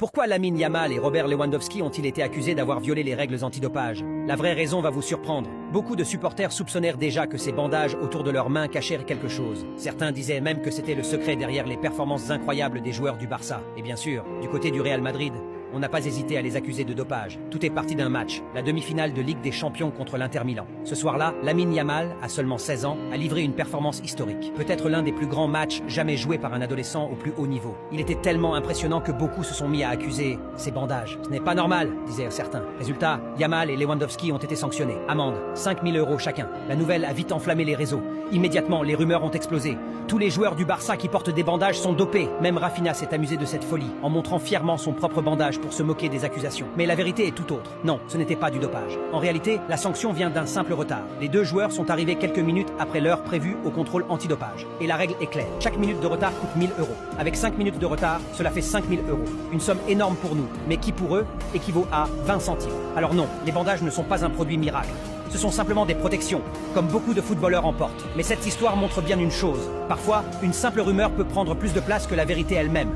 Pourquoi Lamine Yamal et Robert Lewandowski ont-ils été accusés d'avoir violé les règles antidopage? La vraie raison va vous surprendre. Beaucoup de supporters soupçonnèrent déjà que ces bandages autour de leurs mains cachèrent quelque chose. Certains disaient même que c'était le secret derrière les performances incroyables des joueurs du Barça. Et bien sûr, du côté du Real Madrid, on n'a pas hésité à les accuser de dopage. Tout est parti d'un match, la demi-finale de Ligue des Champions contre l'Inter Milan. Ce soir-là, Lamine Yamal, à seulement 16 ans, a livré une performance historique. Peut-être l'un des plus grands matchs jamais joués par un adolescent au plus haut niveau. Il était tellement impressionnant que beaucoup se sont mis à accuser ces bandages. Ce n'est pas normal, disaient certains. Résultat, Yamal et Lewandowski ont été sanctionnés. Amende, 5 000 € chacun. La nouvelle a vite enflammé les réseaux. Immédiatement, les rumeurs ont explosé. Tous les joueurs du Barça qui portent des bandages sont dopés. Même Rafinha s'est amusé de cette folie, en montrant fièrement son propre bandage pour se moquer des accusations. Mais la vérité est tout autre. Non, ce n'était pas du dopage. En réalité, la sanction vient d'un simple retard. Les deux joueurs sont arrivés quelques minutes après l'heure prévue au contrôle antidopage. Et la règle est claire. Chaque minute de retard coûte 1 000 €. Avec 5 minutes de retard, cela fait 5 000 €. Une somme énorme pour nous, mais qui pour eux équivaut à 20 centimes. Alors non, les bandages ne sont pas un produit miracle. Ce sont simplement des protections, comme beaucoup de footballeurs en portent. Mais cette histoire montre bien une chose. Parfois, une simple rumeur peut prendre plus de place que la vérité elle-même.